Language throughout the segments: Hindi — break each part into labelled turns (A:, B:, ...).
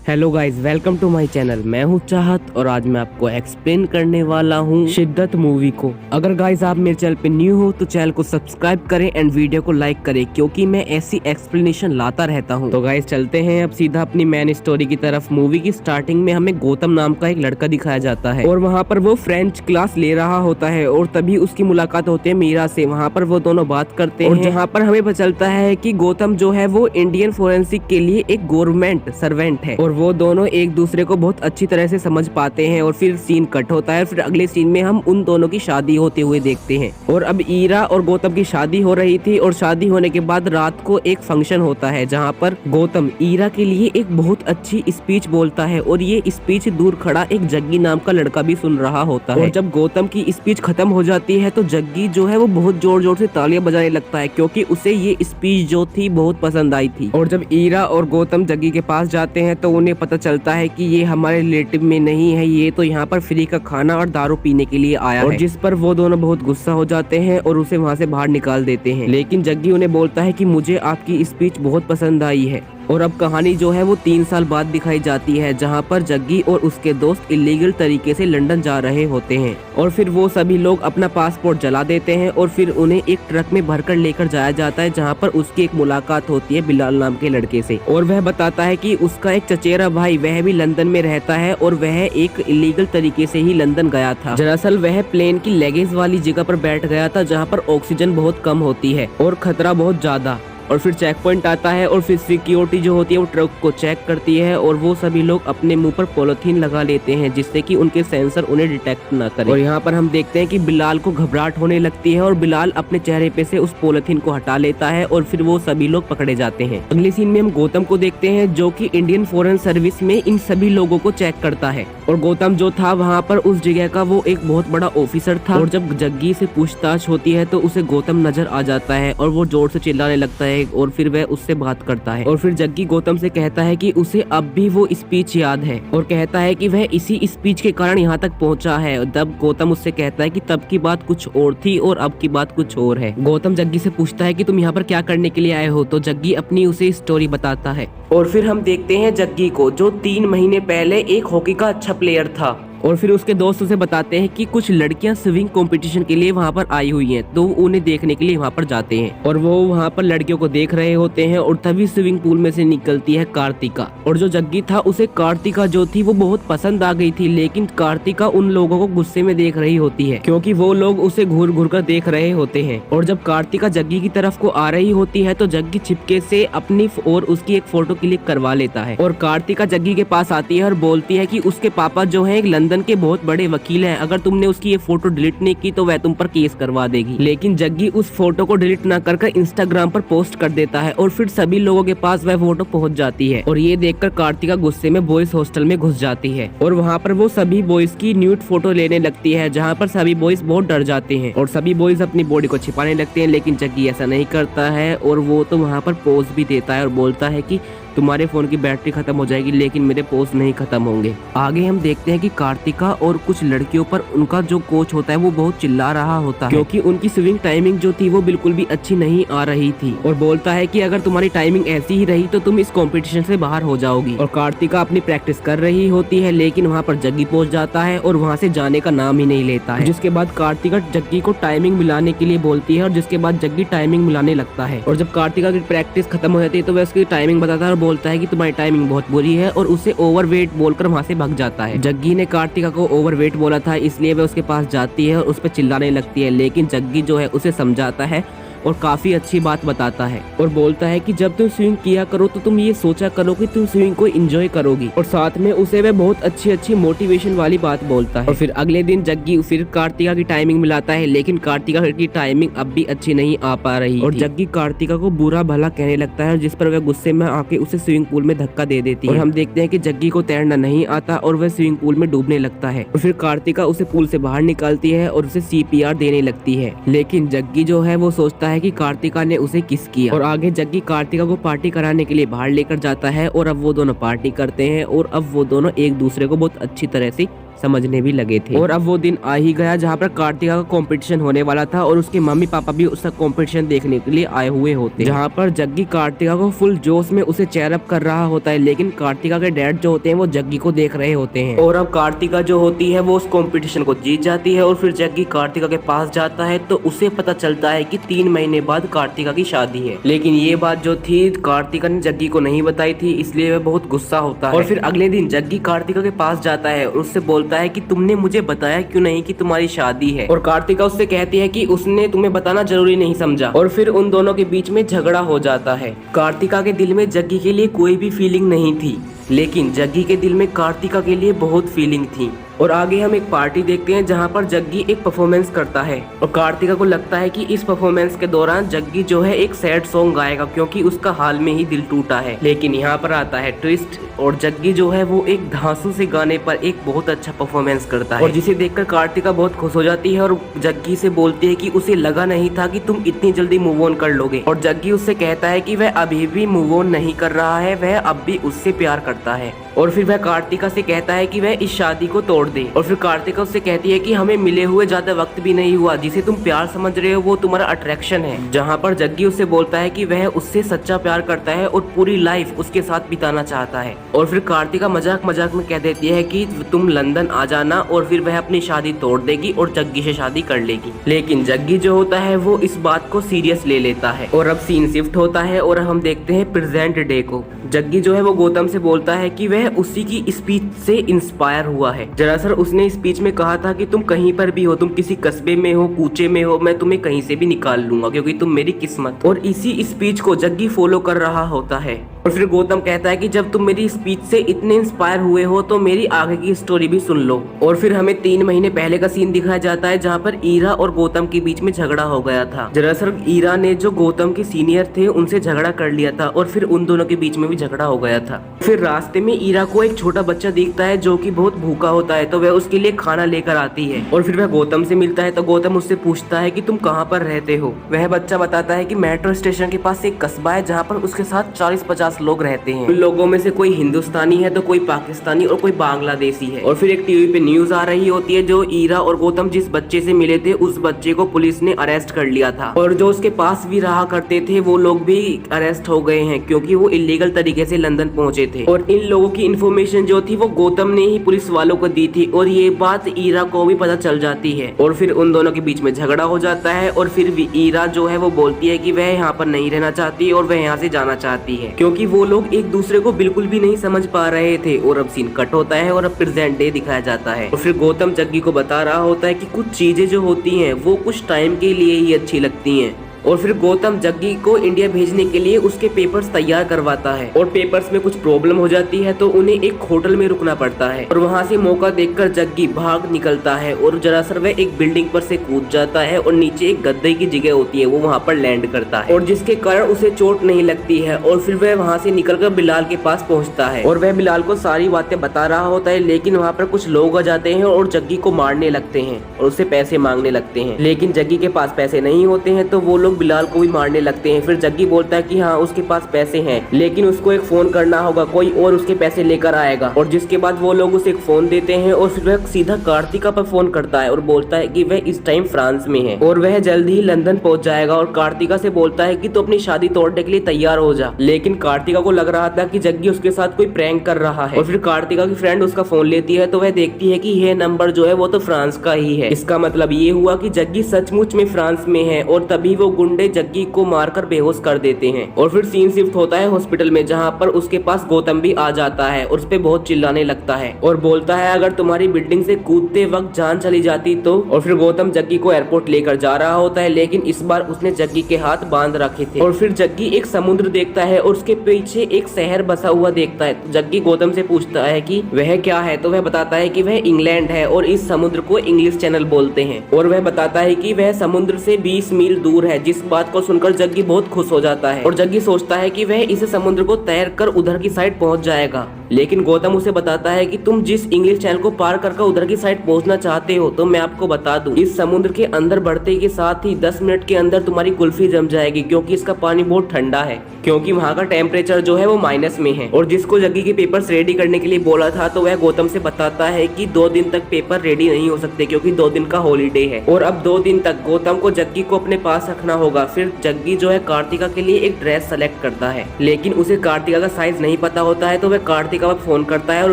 A: Hello guys, welcome to my channel. मैं हूं चाहत और आज मैं आपको एक्सप्लेन करने वाला हूं शिद्दत मूवी को। अगर गाइस आप मेरे चैनल पे न्यू हो तो चैनल को सब्सक्राइब करें एंड वीडियो को लाइक करें क्योंकि मैं ऐसी एक्सप्लेनेशन लाता रहता हूं। तो गाइस चलते हैं अब सीधा अपनी मेन स्टोरी की तरफ। मूवी की स्टार्टिंग में हमें गौतम नाम का एक लड़का दिखाया जाता है और वहाँ पर वो फ्रेंच क्लास ले रहा होता है और तभी उसकी मुलाकात होती है मीरा से। वहाँ पर वो दोनों बात करते हैं और जहाँ पर हमें पता चलता है कि गौतम जो है वो इंडियन फोरेंसिक के लिए एक गवर्नमेंट सर्वेंट है और वो दोनों एक दूसरे को बहुत अच्छी तरह से समझ पाते हैं। और फिर सीन कट होता है। फिर अगले सीन में हम उन दोनों की शादी होते हुए देखते हैं। और अब ईरा और गौतम की शादी हो रही थी और शादी होने के बाद रात को एक फंक्शन होता है जहाँ पर गौतम ईरा के लिए एक बहुत अच्छी स्पीच बोलता है और ये स्पीच दूर खड़ा एक जग्गी नाम का लड़का भी सुन रहा होता है। और जब गौतम की स्पीच खत्म हो जाती है तो जग्गी जो है वो बहुत जोर जोर से तालियां बजाने लगता है क्योंकि उसे ये स्पीच जो थी बहुत पसंद आई थी। और जब ईरा और गौतम जग्गी के पास जाते हैं तो उन्हें पता चलता है कि ये हमारे रिलेटिव में नहीं है, ये तो यहाँ पर फ्री का खाना और दारू पीने के लिए आया है। जिस पर वो दोनों बहुत गुस्सा हो जाते हैं और उसे वहाँ से बाहर निकाल देते हैं। लेकिन जग्गी उन्हें बोलता है कि मुझे आपकी स्पीच बहुत पसंद आई है। और अब कहानी जो है वो 3 साल बाद दिखाई जाती है जहाँ पर जग्गी और उसके दोस्त इलीगल तरीके से लंदन जा रहे होते हैं और फिर वो सभी लोग अपना पासपोर्ट जला देते हैं और फिर उन्हें एक ट्रक में भरकर लेकर जाया जाता है जहाँ पर उसकी एक मुलाकात होती है बिलाल नाम के लड़के से। और वह बताता है कि उसका एक चचेरा भाई वह भी लंदन में रहता है और वह एक इलीगल तरीके से ही लंदन गया था। दरअसल वह प्लेन की लगेज वाली जगह पर बैठ गया था जहाँ पर ऑक्सीजन बहुत कम होती है और खतरा बहुत ज्यादा। और फिर चेक पॉइंट आता है और फिर सिक्योरिटी जो होती है वो ट्रक को चेक करती है और वो सभी लोग अपने मुंह पर पॉलिथीन लगा लेते हैं जिससे कि उनके सेंसर उन्हें डिटेक्ट ना करें। और यहाँ पर हम देखते हैं कि बिलाल को घबराहट होने लगती है और बिलाल अपने चेहरे पे से उस पॉलिथीन को हटा लेता है और फिर वो सभी लोग पकड़े जाते हैं। अगले सीन में हम गौतम को देखते हैं जो कि इंडियन फॉरेन सर्विस में इन सभी लोगों को चेक करता है। और गौतम जो था वहाँ पर उस जगह का वो एक बहुत बड़ा ऑफिसर था। और जब जग्गी से पूछताछ होती है तो उसे गौतम नजर आ जाता है और वो जोर से चिल्लाने लगता है और फिर वह उससे बात करता है। और फिर जग्गी गौतम से कहता है कि उसे अब भी वो स्पीच याद है और कहता है कि वह इसी स्पीच के कारण यहाँ तक पहुँचा है। तब गौतम उससे कहता है कि तब की बात कुछ और थी और अब की बात कुछ और है। गौतम जग्गी से पूछता है कि तुम यहाँ पर क्या करने के लिए आए हो, तो जग्गी अपनी उसे स्टोरी बताता है। और फिर हम देखते हैं जग्गी को जो 3 महीने पहले एक हॉकी का अच्छा प्लेयर था। और फिर उसके दोस्त उसे बताते हैं कि कुछ लड़कियां स्विमिंग कंपटीशन के लिए वहां पर आई हुई हैं, तो उन्हें देखने के लिए वहां पर जाते हैं। और वो वहां पर लड़कियों को देख रहे होते हैं और तभी स्विमिंग पूल में से निकलती है कार्तिका। और जो जग्गी था उसे कार्तिका जो थी वो बहुत पसंद आ गई थी, लेकिन कार्तिका उन लोगों को गुस्से में देख रही होती है क्योंकि वो लोग उसे घूर घूर कर देख रहे होते हैं। और जब कार्तिका जग्गी की तरफ को आ रही होती है तो जग्गी छिपके से अपनी और उसकी एक फोटो क्लिक करवा लेता है। और कार्तिका जग्गी के पास आती है और बोलती है कि उसके पापा जो है लंदन के बहुत बड़े वकील हैं, अगर तुमने उसकी ये फोटो डिलीट नहीं की तो वह तुम पर केस करवा देगी। लेकिन जग्गी उस फोटो को डिलीट ना कर इंस्टाग्राम पर पोस्ट कर देता है और फिर सभी लोगों के पास वह फोटो पहुंच जाती है। और ये देखकर कार्तिका गुस्से में बॉयज हॉस्टल में घुस जाती है और वहाँ पर वो सभी बॉयज की न्यूड फोटो लेने लगती है जहाँ पर सभी बॉयज बहुत डर जाते हैं और सभी बॉयज अपनी बॉडी को छिपाने लगते हैं। लेकिन जग्गी ऐसा नहीं करता है और वो तो वहाँ पर पोज भी देता है और बोलता है कि तुम्हारे फोन की बैटरी खत्म हो जाएगी लेकिन मेरे पोस्ट नहीं खत्म होंगे। आगे हम देखते हैं कि कार्तिका और कुछ लड़कियों पर उनका जो कोच होता है वो बहुत चिल्ला रहा होता है क्योंकि उनकी स्विमिंग टाइमिंग जो थी वो बिल्कुल भी अच्छी नहीं आ रही थी और बोलता है कि अगर तुम्हारी टाइमिंग ऐसी ही रही तो तुम इस कंपटीशन से बाहर हो जाओगी। और कार्तिका अपनी प्रैक्टिस कर रही होती है लेकिन वहाँ पर जग्गी पहुंच जाता है और वहाँ से जाने का नाम ही नहीं लेता है। जिसके बाद कार्तिका जग्गी को टाइमिंग मिलाने के लिए बोलती है और जिसके बाद जग्गी टाइमिंग मिलाने लगता है। और जब कार्तिका की प्रैक्टिस खत्म हो जाती है तो वह उसकी टाइमिंग बताता है, बोलता है कि तुम्हारी टाइमिंग बहुत बुरी है और उसे ओवरवेट बोलकर वहां से भाग जाता है। जग्गी ने कार्तिका को ओवरवेट बोला था इसलिए वह उसके पास जाती है और उस पर चिल्लाने लगती है, लेकिन जग्गी जो है उसे समझाता है और काफी अच्छी बात बताता है और बोलता है कि जब तुम स्विमिंग किया करो तो तुम ये सोचा करो कि तुम स्विमिंग को एंजॉय करोगी। और साथ में उसे वह बहुत अच्छी मोटिवेशन वाली बात बोलता है। और फिर अगले दिन जग्गी फिर कार्तिका की टाइमिंग मिलाता है लेकिन कार्तिका की टाइमिंग अब भी अच्छी नहीं आ पा रही और जग्गी कार्तिका को बुरा भला कहने लगता है जिस पर वह गुस्से में आके उसे स्विमिंग पूल में धक्का दे देती है। और हम देखते हैं कि जग्गी को तैरना नहीं आता और वह स्विमिंग पूल में डूबने लगता है। और फिर कार्तिका उसे पूल से बाहर निकालती है और उसे CPR देने लगती है। लेकिन जग्गी जो है वो सोचता है कि कार्तिका ने उसे किस किया। और आगे जग्गी कार्तिका को पार्टी कराने के लिए बाहर लेकर जाता है और अब वो दोनों पार्टी करते हैं और अब वो दोनों एक दूसरे को बहुत अच्छी तरह से समझने भी लगे थे। और अब वो दिन आ ही गया जहाँ पर कार्तिका का कंपटीशन होने वाला था और उसके मम्मी पापा भी उसका कंपटीशन देखने के लिए आए हुए होते। जहाँ पर जग्गी कार्तिका को फुल जोश में उसे चेयरअप कर रहा होता है, लेकिन कार्तिका के डैड जो होते हैं वो जग्गी को देख रहे होते हैं। और अब कार्तिका जो होती है वो उस कंपटीशन को जीत जाती है और फिर जग्गी कार्तिका के पास जाता है तो उसे पता चलता है कि 3 महीने बाद कार्तिका की शादी है। लेकिन ये बात जो थी कार्तिका ने जग्गी को नहीं बताई थी, इसलिए वह बहुत गुस्सा होता है। और फिर अगले दिन जग्गी कार्तिका के पास जाता है और उससे बोलता है कि तुमने मुझे बताया क्यों नहीं कि तुम्हारी शादी है। और कार्तिका उससे कहती है कि उसने तुम्हें बताना जरूरी नहीं समझा। और फिर उन दोनों के बीच में झगड़ा हो जाता है। कार्तिका के दिल में जग्गी के लिए कोई भी फीलिंग नहीं थी, लेकिन जग्गी के दिल में कार्तिका के लिए बहुत फीलिंग थी। और आगे हम एक पार्टी देखते हैं जहां पर जग्गी एक परफॉर्मेंस करता है और कार्तिका को लगता है कि इस परफॉर्मेंस के दौरान जग्गी जो है एक सैड सॉन्ग गाएगा क्योंकि उसका हाल में ही दिल टूटा है। लेकिन यहाँ पर आता है ट्विस्ट और जग्गी जो है वो एक धांसू से गाने पर एक बहुत अच्छा परफॉर्मेंस करता है और जिसे देखकर कार्तिका बहुत खुश हो जाती है और जग्गी से बोलती है कि उसे लगा नहीं था कि तुम इतनी जल्दी मूव ऑन कर लोगे। और जग्गी उससे कहता है कि वह अभी भी मूव ऑन नहीं कर रहा है, वह अब भी उससे प्यार करता है। और फिर वह कार्तिका से कहता है कि वह इस शादी को तोड़ दे। और फिर कार्तिका उससे कहती है कि हमें मिले हुए ज्यादा वक्त भी नहीं हुआ, जिसे तुम प्यार समझ रहे हो वो तुम्हारा अट्रैक्शन है। जहाँ पर जग्गी उससे बोलता है कि वह उससे सच्चा प्यार करता है और पूरी लाइफ उसके साथ बिताना चाहता है। और फिर कार्तिका मजाक मजाक में कह देती है कि तुम लंदन आ जाना और फिर वह अपनी शादी तोड़ देगी और जग्गी से शादी कर लेगी। लेकिन जग्गी जो होता है वो इस बात को सीरियस ले लेता है। और अब सीन शिफ्ट होता है और हम देखते हैं प्रेजेंट डे को। जग्गी जो है वो गौतम से बोलता है कि वह उसी की स्पीच से इंस्पायर हुआ है। दरअसल उसने स्पीच में कहा था कि तुम कहीं पर भी हो, तुम किसी कस्बे में हो, कूचे में हो, मैं तुम्हें कहीं से भी निकाल लूंगा क्योंकि तुम मेरी किस्मत। और इसी स्पीच को जग्गी फॉलो कर रहा होता है। और फिर गौतम कहता है कि जब तुम मेरी स्पीच से इतने इंस्पायर हुए हो तो मेरी आगे की स्टोरी भी सुन लो। और फिर हमें 3 महीने पहले का सीन दिखाया जाता है जहाँ पर ईरा और गौतम के बीच में झगड़ा हो गया था। दरअसल ईरा ने जो गौतम के सीनियर थे उनसे झगड़ा कर लिया था और फिर उन दोनों के बीच में भी झगड़ा हो गया था। फिर रास्ते में ईरा को एक छोटा बच्चा दिखता है जो कि बहुत भूखा होता है, तो वह उसके लिए खाना लेकर आती है। और फिर वह गौतम से मिलता है तो गौतम उससे पूछता है कि तुम कहाँ पर रहते हो। वह बच्चा बताता है कि मेट्रो स्टेशन के पास एक कस्बा है जहाँ पर उसके साथ 40-50 लोग रहते हैं। उन लोगों में से कोई हिंदुस्तानी है तो कोई पाकिस्तानी और कोई बांग्लादेशी है। और फिर एक टीवी पे न्यूज आ रही होती है जो ईरा और गौतम जिस बच्चे से मिले थे उस बच्चे को पुलिस ने अरेस्ट कर लिया था और जो उसके पास भी रहा करते थे वो लोग भी अरेस्ट हो गए हैं क्योंकि वो इलीगल तरीके से लंदन पहुंचे थे। और इन लोगों की इन्फॉर्मेशन जो थी वो गौतम ने ही पुलिस वालों को दी थी और ये बात ईरा को भी पता चल जाती है। और फिर उन दोनों के बीच में झगड़ा हो जाता है और फिर ईरा जो है वो बोलती है कि वह यहाँ पर नहीं रहना चाहती और वह यहाँ से जाना चाहती है क्योंकि वो लोग एक दूसरे को बिल्कुल भी नहीं समझ पा रहे थे। और अब सीन कट होता है और अब प्रेजेंट डे दिखाया जाता है। और फिर गौतम जग्गी को बता रहा होता है कि कुछ चीजें जो होती हैं वो कुछ टाइम के लिए ही अच्छी लगती हैं। और फिर गौतम जग्गी को इंडिया भेजने के लिए उसके पेपर्स तैयार करवाता है और पेपर्स में कुछ प्रॉब्लम हो जाती है तो उन्हें एक होटल में रुकना पड़ता है। और वहां से मौका देखकर जग्गी भाग निकलता है और दरअसल वह एक बिल्डिंग पर से कूद जाता है और नीचे एक गद्दे की जगह होती है वो वहां पर लैंड करता है और जिसके कारण उसे चोट नहीं लगती है। और फिर वह वहां से निकलकर बिलाल के पास पहुंचता है और वह बिलाल को सारी बातें बता रहा होता है। लेकिन वहाँ पर कुछ लोग आ जाते हैं और जग्गी को मारने लगते हैं और उससे पैसे मांगने लगते हैं। लेकिन जग्गी के पास पैसे नहीं होते हैं तो वो लोग बिलाल को भी मारने लगते हैं। फिर जग्गी बोलता है कि हाँ उसके पास पैसे हैं लेकिन उसको एक फोन करना होगा, कोई और उसके पैसे लेकर आएगा। और जिसके बाद वो लोग उसे एक फोन देते हैं और फिर वह सीधा कार्तिका पर फोन करता है और बोलता है कि वह इस टाइम फ्रांस में है और वह जल्द ही लंदन पहुंच जाएगा। और कार्तिका से बोलता है कि तो अपनी शादी तोड़ने के लिए तैयार हो जा। लेकिन कार्तिका को लग रहा था कि जग्गी उसके साथ कोई प्रैंक कर रहा है। और फिर कार्तिका की फ्रेंड उसका फोन लेती है तो वह देखती है कि यह नंबर जो है वो तो फ्रांस का ही है। इसका मतलब ये हुआ कि जग्गी सचमुच में फ्रांस में है और तभी वो गुंडे जग्गी को मारकर बेहोश कर देते हैं। और फिर सीन शिफ्ट होता है हॉस्पिटल में जहाँ पर उसके पास गौतम भी आ जाता है और उस पे बहुत चिल्लाने लगता है और बोलता है अगर तुम्हारी बिल्डिंग से कूदते वक्त जान चली जाती तो। और फिर गौतम जग्गी को एयरपोर्ट लेकर जा रहा होता है लेकिन इस बार उसने जग्गी के हाथ बांध रखे थे। और फिर जग्गी एक समुद्र देखता है और उसके पीछे एक शहर बसा हुआ देखता है। जग्गी गौतम से पूछता है कि वह क्या है तो वह बताता है कि वह इंग्लैंड है और इस समुद्र को इंग्लिश चैनल बोलते हैं। और वह बताता है कि वह समुद्र से 20 मील दूर है। जिस बात को सुनकर जग्गी बहुत खुश हो जाता है और जग्गी सोचता है कि वह इस समुद्र को तैर कर उधर की साइड पहुंच जाएगा। लेकिन गौतम उसे बताता है कि तुम जिस इंग्लिश चैनल को पार कर उधर की साइड पहुंचना चाहते हो तो मैं आपको बता दूं, इस समुद्र के अंदर बढ़ते के साथ ही 10 मिनट के अंदर तुम्हारी कुल्फी जम जाएगी, क्योंकि इसका पानी बहुत ठंडा है, क्योंकि वहाँ का टेम्परेचर जो है वो माइनस में है। और जिसको जग्गी के पेपर्स रेडी करने के लिए बोला था तो वह गौतम से बताता है कि 2 दिन तक पेपर रेडी नहीं हो सकते, क्योंकि 2 दिन का हॉलीडे है और अब 2 दिन तक गौतम को जग्गी को अपने पास रखना होगा। फिर जग्गी जो है कार्तिका के लिए एक ड्रेस सेलेक्ट करता है, लेकिन उसे कार्तिका का साइज नहीं पता होता है, तो वह कार्तिका पर फोन करता है और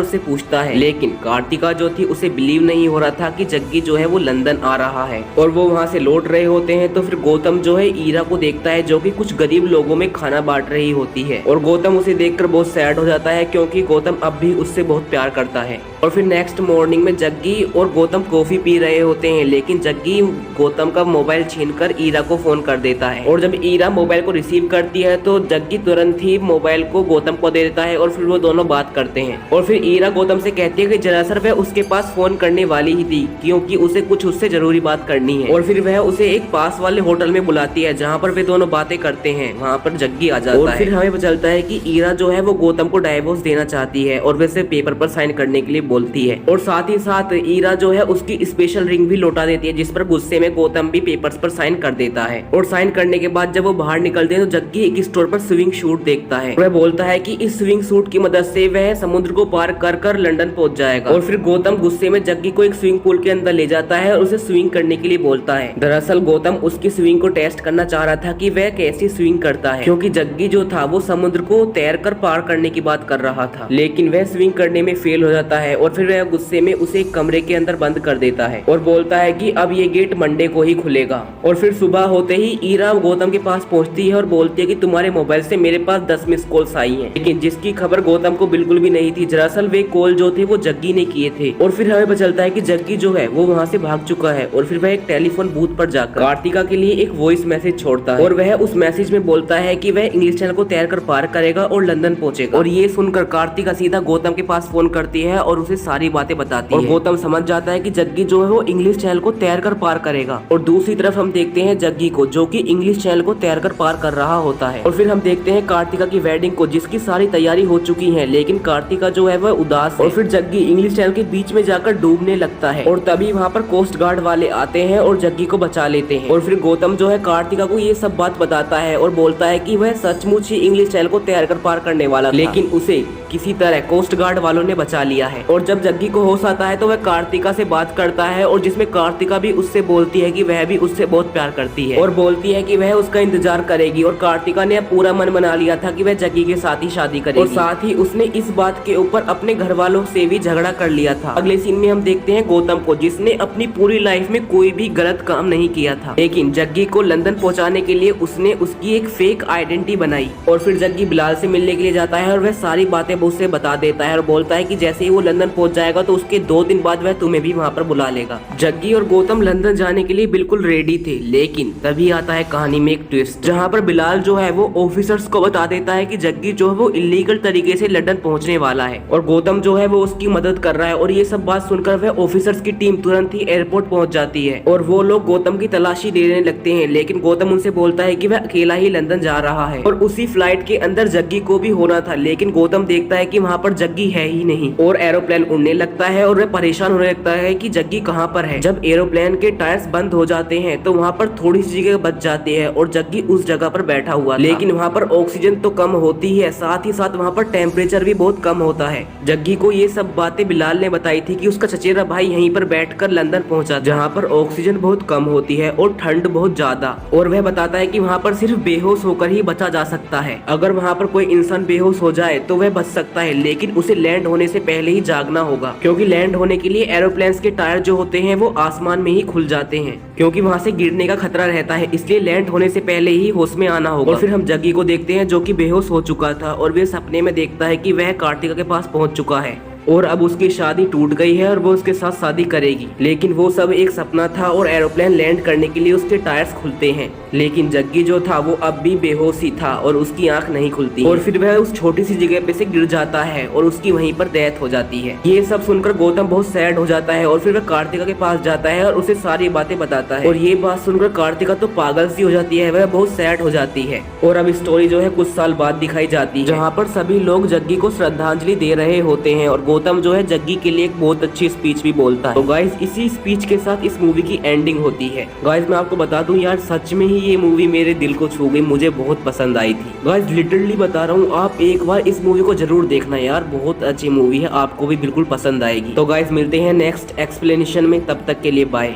A: उससे पूछता है। लेकिन कार्तिका जो थी उसे बिलीव नहीं हो रहा था कि जग्गी जो है वो लंदन आ रहा है और वो वहाँ से लौट रहे होते हैं। तो फिर गौतम जो है ईरा को देखता है, जो कि कुछ गरीब लोगों में खाना बांट रही होती है, और गौतम उसे देखकर बहुत सैड हो जाता है, क्योंकि गौतम अब भी उससे बहुत प्यार करता है। और फिर नेक्स्ट मॉर्निंग में जग्गी और गौतम कॉफी पी रहे होते हैं, लेकिन जग्गी गौतम का मोबाइल छीनकर ईरा को फोन कर देता है, और जब ईरा मोबाइल को रिसीव करती है तो जग्गी तुरंत ही मोबाइल को गौतम को दे देता है और फिर वो दोनों बात करते हैं। और फिर ईरा गौतम से कहती है कि दरअसल वह उसके पास फोन करने वाली ही थी, क्योंकि उसे कुछ उससे जरूरी बात करनी है। और फिर वह उसे एक पास वाले होटल में बुलाती है, जहाँ पर वे दोनों बातें करते हैं। वहाँ पर जग्गी आ जाता है और फिर हमें पता चलता है कि ईरा जो है वो गौतम को डाइवोर्स देना चाहती है और वैसे पेपर पर साइन करने के लिए बोलती है, और साथ ही साथ ईरा जो है उसकी स्पेशल रिंग भी लौटा देती है, जिस पर गुस्से में गौतम भी पेपर्स पर साइन कर देता है। और साइन करने के बाद जब वो बाहर निकलते हैं तो जग्गी एक स्टोर पर स्विमिंग सूट देखता है। वह बोलता है कि इस स्विमिंग सूट की मदद से वह समुद्र को पार कर कर लंदन पहुंच जाएगा। और फिर गौतम गुस्से में जग्गी को एक स्विमिंग पूल के अंदर ले जाता है और उसे स्विमिंग करने के लिए बोलता है। दरअसल गौतम उसकी स्विमिंग को टेस्ट करना चाह रहा था कि वह कैसी स्विमिंग करता है, क्योंकि जग्गी जो था वो समुद्र को तैरकर पार करने की बात कर रहा था, लेकिन वह स्विमिंग करने में फेल हो जाता है। और फिर वह गुस्से में उसे एक कमरे के अंदर बंद कर देता है और बोलता है कि अब ये गेट मंडे को ही खुलेगा। और फिर सुबह होते ही ईरा गौतम के पास पहुंचती है और बोलती है कि तुम्हारे मोबाइल से मेरे पास 10 मिस कॉल्स आई हैं, लेकिन जिसकी खबर गौतम को बिल्कुल भी नहीं थी। दरअसल वे कॉल जो थे वो जग्गी ने किए थे। और फिर हमें पता चलता है कि जग्गी जो है वो वहाँ से भाग चुका है, और फिर वह एक टेलीफोन बूथ पर जाकर कार्तिका के लिए एक वॉइस मैसेज छोड़ता है, और वह उस मैसेज में बोलता है कि वह इंग्लिश चैनल को तैरकर पार करेगा और लंदन पहुंचेगा। और ये सुनकर कार्तिका सीधा गौतम के पास फोन करती है और उसे सारी बातें बताती है, और गौतम समझ जाता है कि जग्गी जो है वो इंग्लिश चैनल को तैरकर पार करेगा। और दूसरी तरफ हम देखते हैं जग्गी को, जो कि इंग्लिश चैनल को तैरकर पार कर रहा होता है। और फिर हम देखते हैं कार्तिका की वेडिंग को, जिसकी सारी तैयारी हो चुकी है, लेकिन कार्तिका जो है वह उदास है। और फिर जग्गी इंग्लिश चैनल के बीच में जाकर डूबने लगता है, और तभी वहाँ पर कोस्ट गार्ड वाले आते हैं और जग्गी को बचा लेते हैं। और फिर गौतम जो है कार्तिका को ये सब बात बताता है और बोलता है कि वह सचमुच ही इंग्लिश चैनल को तैरकर पार करने वाला था, लेकिन उसे किसी तरह कोस्ट गार्ड वालों ने बचा लिया है। और जब जग्गी को होश आता है तो वह कार्तिका से बात करता है, और जिसमें कार्तिका भी उससे बोलती है कि वह भी उससे बहुत प्यार करती है और बोलती है कि वह उसका इंतजार करेगी। और कार्तिका ने अब पूरा मन बना लिया था कि वह जग्गी के साथ ही शादी करेगी, और साथ ही उसने इस बात के ऊपर अपने घर वालों से भी झगड़ा कर लिया था। अगले सीन में हम देखते हैं गौतम को, जिसने अपनी पूरी लाइफ में कोई भी गलत काम नहीं किया था, लेकिन जग्गी को लंदन पहुंचाने के लिए उसने उसकी एक फेक आइडेंटिटी बनाई। और फिर जग्गी बिलाल से मिलने के लिए जाता है और वह सारी बातें उसे बता देता है और बोलता है कि जैसे ही वो लंदन पहुंच जाएगा तो उसके 2 दिन बाद वह तुम्हें भी वहाँ पर बुला लेगा। जग्गी और गौतम लंदन जाने के लिए बिल्कुल रेडी थे, लेकिन तभी आता है कहानी में एक ट्विस्ट, जहाँ पर बिलाल जो है वो ऑफिसर्स को बता देता है कि जग्गी जो है वो इलीगल तरीके से लंदन पहुंचने वाला है, और गौतम जो है वो उसकी मदद कर रहा है। और ये सब बात सुनकर वह ऑफिसर्स की टीम तुरंत ही एयरपोर्ट पहुंच जाती है, और वो लोग गौतम की तलाशी लेने लगते हैं, लेकिन गौतम उनसे बोलता है कि वह अकेला ही लंदन जा रहा है, और उसी फ्लाइट के अंदर जग्गी को भी होना था। लेकिन गौतम देखता है कि वहाँ पर जग्गी है ही नहीं, और एरोप्लेन उड़ने लगता है और वह परेशान होने लगता है कि जग्गी कहाँ पर है। जब एरोप्लेन के टायर्स बंद हो जाते हैं तो वहाँ पर थोड़ी सी जगह बच जाती है, और जग्गी उस जगह पर बैठा हुआ था, लेकिन वहाँ पर ऑक्सीजन तो कम होती है, साथ ही साथ वहाँ पर टेम्परेचर भी बहुत कम होता है। जग्गी को ये सब बातें बिलाल ने बताई थी कि उसका चचेरा भाई यहीं पर बैठकर लंदन पहुंचा, जहाँ पर ऑक्सीजन बहुत कम होती है और ठंड बहुत ज्यादा। और वह बताता है कि वहाँ पर सिर्फ बेहोश होकर ही बचा जा सकता है। अगर वहाँ पर कोई इंसान बेहोश हो जाए तो वह बच सकता है, लेकिन उसे लैंड होने से पहले ही जागना होगा, क्योंकि लैंड होने के लिए एरोप्लेन्स के टायर जो होते हैं वो आसमान में ही खुल जाते हैं, क्योंकि वहाँ से गिरने का खतरा रहता है, इसलिए लैंड होने से पहले ही होश में आना होगा। और फिर हम जग्गी को देखते हैं जो कि बेहोश हो चुका था, और वह सपने में देखता है कि वह कार्तिका के पास पहुंच चुका है। और अब उसकी शादी टूट गई है और वो उसके साथ शादी करेगी, लेकिन वो सब एक सपना था और एरोप्लेन लैंड करने के लिए उसके टायर्स खुलते हैं, लेकिन जग्गी जो था वो अब भी बेहोश ही था और उसकी आंख नहीं खुलती और फिर वह उस छोटी सी जगह पे से गिर जाता है और उसकी वहीं पर डेथ हो जाती है। ये सब सुनकर गौतम बहुत सैड हो जाता है और फिर वह कार्तिका के पास जाता है और उसे सारी बातें बताता है और ये बात सुनकर कार्तिका तो पागल सी हो जाती है, वह बहुत सैड हो जाती है। और अब स्टोरी जो है कुछ साल बाद दिखाई जाती है, जहाँ पर सभी लोग जग्गी को श्रद्धांजलि दे रहे होते हैं और गौतम जो है जग्गी के लिए एक बहुत अच्छी स्पीच भी बोलता है। तो गाइस इसी स्पीच के साथ इस मूवी की एंडिंग होती है। गाइस मैं आपको बता दूं यार, सच में ही ये मूवी मेरे दिल को छू गई, मुझे बहुत पसंद आई थी। गाइस लिटरली बता रहा हूँ, आप एक बार इस मूवी को जरूर देखना यार, बहुत अच्छी मूवी है, आपको भी बिल्कुल पसंद आएगी। तो गाइस मिलते हैं नेक्स्ट एक्सप्लेनेशन में, तब तक के लिए बाय।